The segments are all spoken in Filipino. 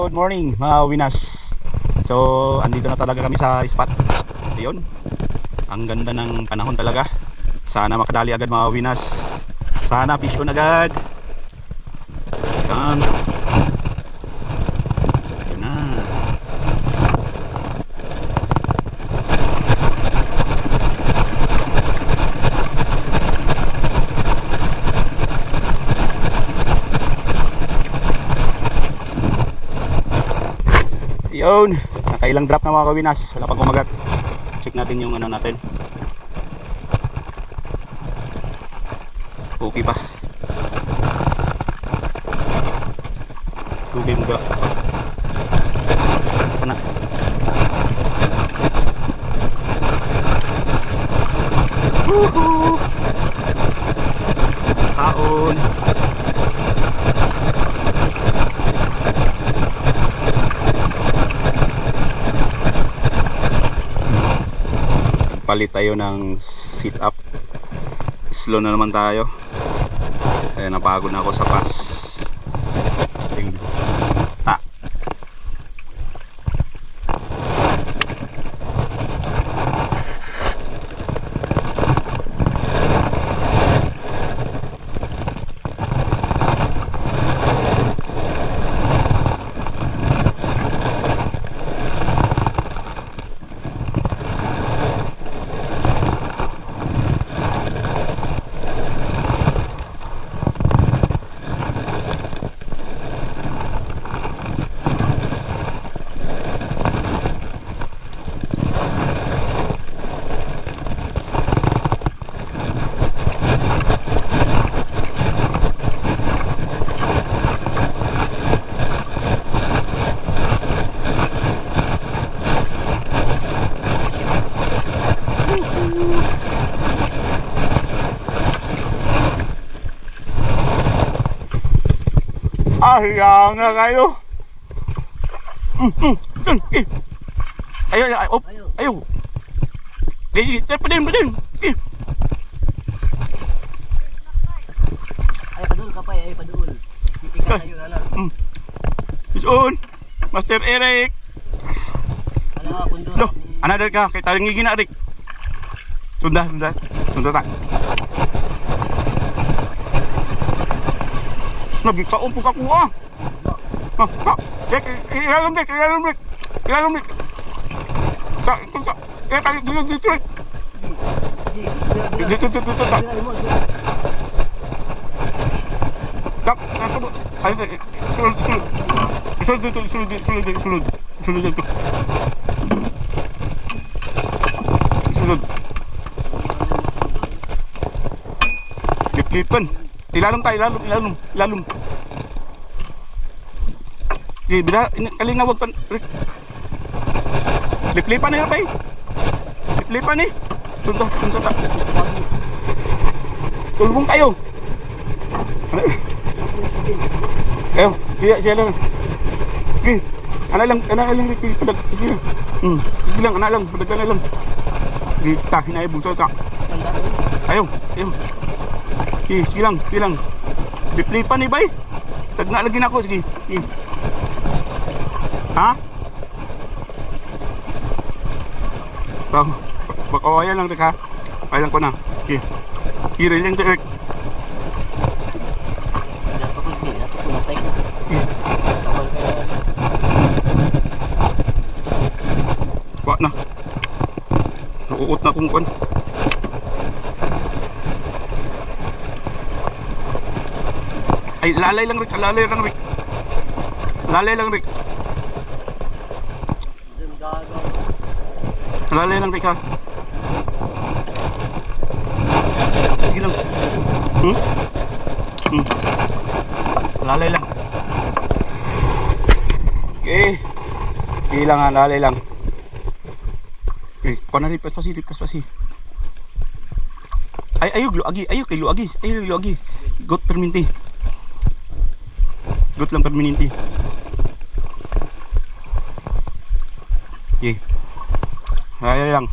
Good morning mga winas. So andito na talaga kami sa spot. Ayun, ang ganda ng panahon talaga. Sana makadali agad mga winas. Sana fish on agad. Yan. Yun na. Yun, nakailang drop na mga kawinas. Wala pang kumagat. Check natin yung ano natin. Okay pa. Okay mga. Apa na? Woohoo! Taon. Palit tayo ng sit up. Slow na naman tayo. Kaya napagod na ako sa pass. Ta. Hiya nga kayo. Ayaw, ayaw, ayaw. Padin. Ay padul kapay, ay padul. Pipika tayo na lang. Isun, Master Eric. Ala kundo. Loh, ana ka kay tayong ngigina Eric. Sunda ta. Nagkaon po ako ah. Ilalong dik. Dito. Tak, ayo sulud. Lipan. Ilalong. Okay, bila ini kali nga wag pan. Liplipan na bay. Liplipan ni. Tunto ta. Tulong kayo. Ayo, siya lang. Okay. Ana lang padag sige. Sige lang, ana lang, padag na lang. Kita hinay bungso ka. Ayo. Sige lang. Liplipan ni bay. Tagna lagi na ako sige. Ha? Bakawayan lang ha. Kailan ko na. Okay. Kira lang direct. Wak na. Nauut na kung kuan. Ay, lalay lang Rick. Lalay lang Rick ha. Sige lang. Lalay lang. Okay. Sige lang ha, lalay lang. Okay, kuha na ripas pasi. Ayaw kay luagi. Got perminti. Got lang perminti. Okay. Ayaw lang.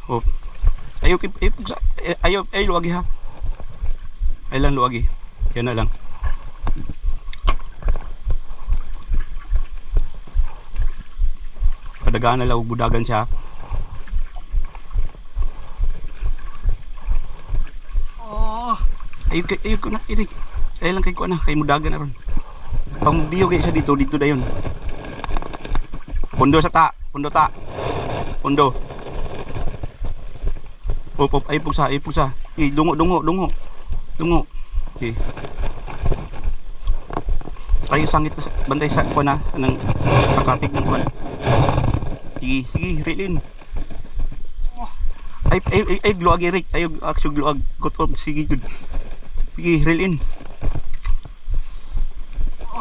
Oh. Ayaw luagi ha. Ay lang luagi. Yan na lang. Padagaan na lang, budagan siya. Oh. Ayun ko na, Eric. Kaya lang kay ko na, kay mudagan na ron. Pang biyo kayo siya dito na yun. Pundo sa ta, pundo ta. Pundo. Op, ay pugsa. Okay, dungo. Okay. Kayo sangit bantay sa kuan na ng kakatig ng kuan. Sige, rilin. Ay gluag Eric, ay aksyo gluag gotob sige good. Sige, rilin.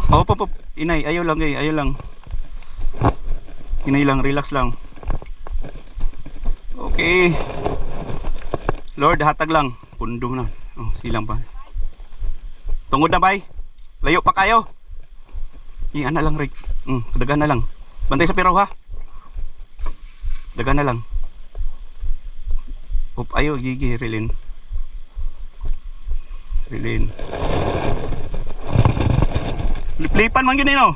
Op, inay, ayaw lang. Inay lang, relax lang. Okay. Lord, hatag lang. Pundo na. Oh, silang pa. Tungod na bay. Layo pa kayo. Iyan na lang, Rick. Dagan na lang. Bantay sa piraw ha. Dagan na lang. Op, ayo, gigi, rilin. Lipan man yun no?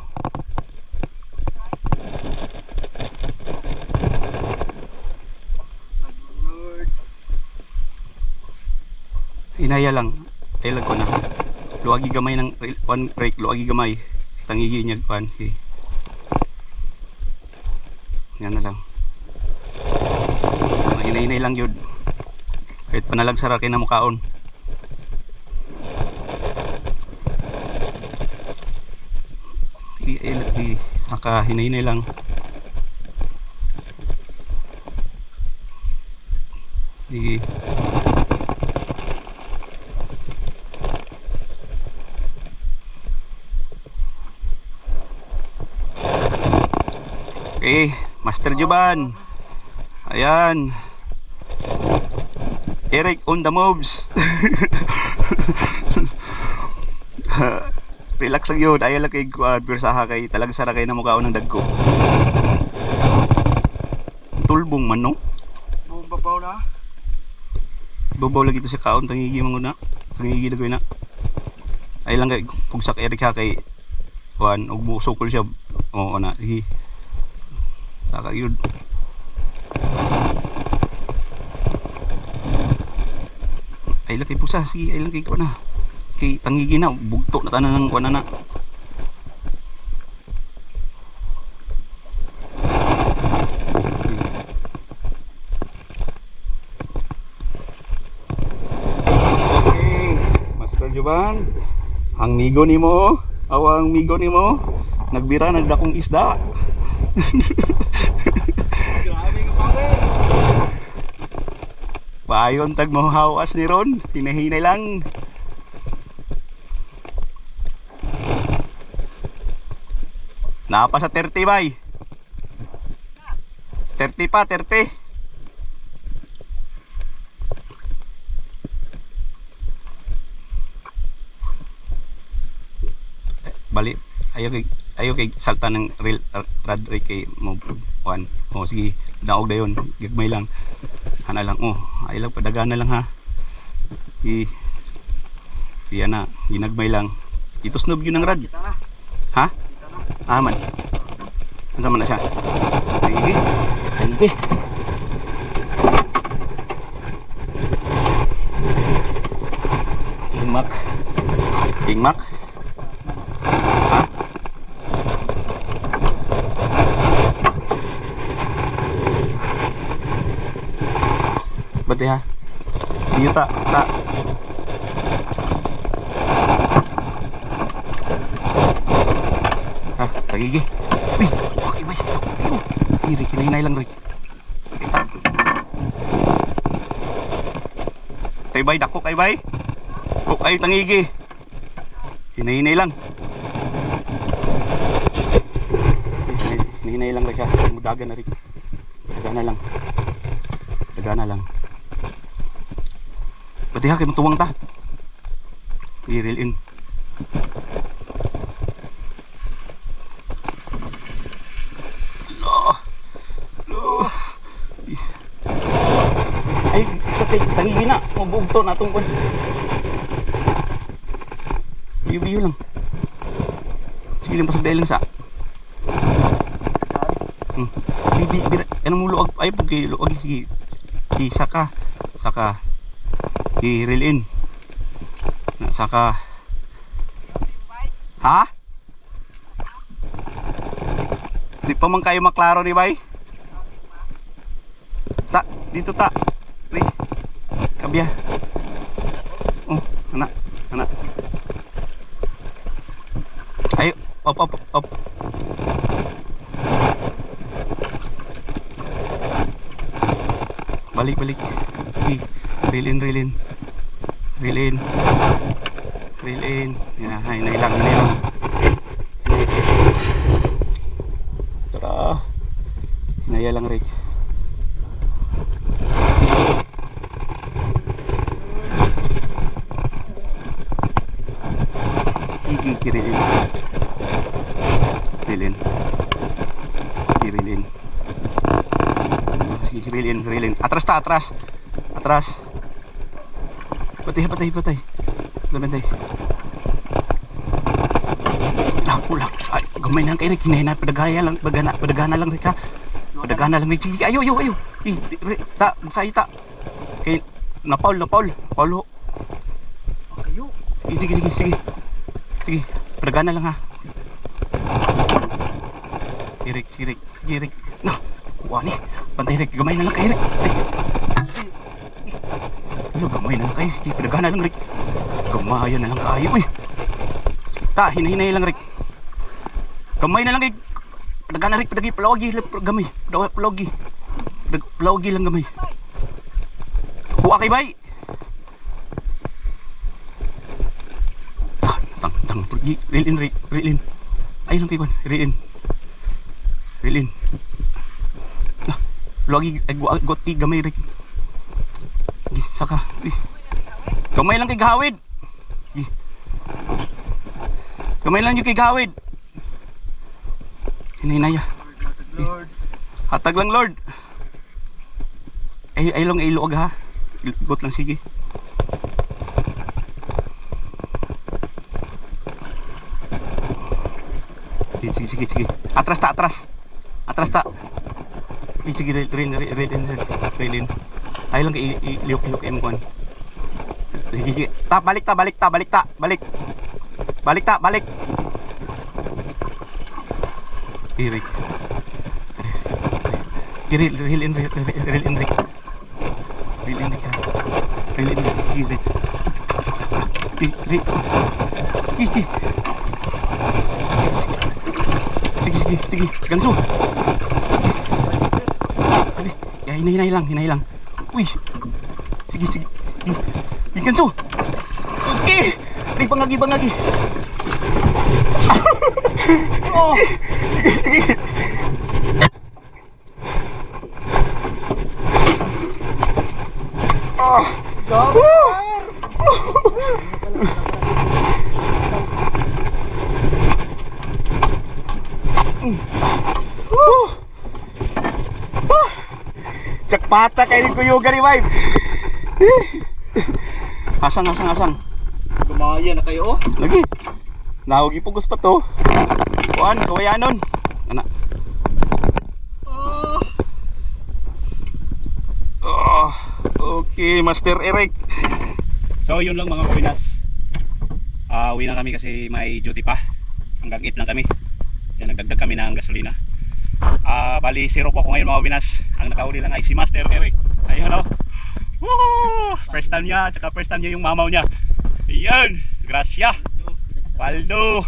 Inaya lang. Ayaw ko na. Luagi gamay ng one break. Luagi gamay. Tangigi niya kuan. Okay. Yan na lang. Inay lang yun. Kahit panalagsara kayo na mukaon. Saka hinay lang. Sige. Okay, Master Juban. Ayan. Eric on the moves. Relax lang yun. Ayaw lang kay Bersaha kay talagang sara kayo na mukhaon ng dagko. Tulbong man no? Babaw na. Babaw lagi ito sa kaon. Tangigi manguna. Tangigi dagoy na. Ayaw lang kay pugsak Eric ha kay kuan og busokol siya. Oo na. Sige. Saka yun. Ay lang kay pusa. Sige, ay lang kay kuan na. Kay tangigi na, bugto na tanan ng kuan na. Okay, Master Juban, ang migo nimo, awang migo nimo, nagbira nagdakong isda. Grabe ka pare. Payon tag mo hawas ni ron, hinahinay lang. Napa sa 30 bay. 30 pa, 30. Bali, ayaw kay salta ng real rad kay mo one. Oh sige, daog dayon, gigmay lang. Ana lang, oh, ay lang padagana lang ha. Iyan na, ginagmay lang. Itusnob yun ng rad. Ha? Aman. Ano man na siya? Sige. Sige. King Mac. Ha? Bati ha? Iyo ta. Tagigi. Uy, okay bay. Ayun. Hiri, hinahinay lang rin. Tay bay, dako kay bay. Oh, ay tangigi. Hinahinay lang. Hinahinay lang rin siya. Mudagan na rin. Dagana lang. Pati ha, kinutuwang ta. I-reel in. Ay, sa kay tangigi na, mabugto na tungkol. Biyo lang. Sige lang, pasagday lang sa. Sige, ano mo luag, ay pag luag, sige. Sige, saka. Sige, reel in. Saka. Ha? Di pa man kayo maklaro ni bay? Ta, dito ta. Ri. Kabya. Oh, anak. Ayo, op. Balik. Reel in. Ya, hinay lang. Tara. Hinaya lang, Rick. Kirilin. Kirilin. Atras. Patay. Bantay. Pula. Ay, gamay na kay Rick. Hinay na padagana lang Rick ha. Padagana lang Rick. Sige, ayo. Ta, masay ta. Kay na Paul. Paulo. Ayo. Sige. Padagana lang ha. Rick. No. Wani. Bantay Rick. Gamay na lang kay Rick. Gamay na lang kayo. Padagana lang Rick. Gamayan na lang kayo. Uy. Ta, hinay lang Rick. Gamay na lang kay. Padagana Rick. Palawagi. Gamay. Palawagi lang gamay. Huwa kay bay. Tang. Reel in. Ay lang kay Kwan. Reel in. Palawagi. Goti gamay Rick. Saka. Gamay lang kay gawid. Gamay lang yung kay gawid. Hinaya. Hatag lang Lord. Ay lang iluag ha. Got lang sige. Sige. Atras ta. Sige, reel in. Ay lang kay liok M1. Sige. Balik. Rick. Reel in Rick. Sige. Ganso. Ya, hinay lang. Uy. Sige. Ganso. Okay. Rick, bangagi. Oh. Sige. Cakpata kayo kuyugan ni wife. Asang. Gumaya na kayo. Lagi. Nahugi pugos pa to. Kuan, kawayanon. Anak. Okay, Master Eric. So yun lang mga kawinas. Uwi na kami kasi may duty pa. Hanggang 8 lang kami. Kaya nagdagdag kami ng gasolina. Bali 0 po ako ngayon mga kawinas. Ang nakahuli lang ay si Master Eric. Ayun o. Woo! First time niya, tsaka first time niya yung mamaw niya. Ayan, gracia. Paldo.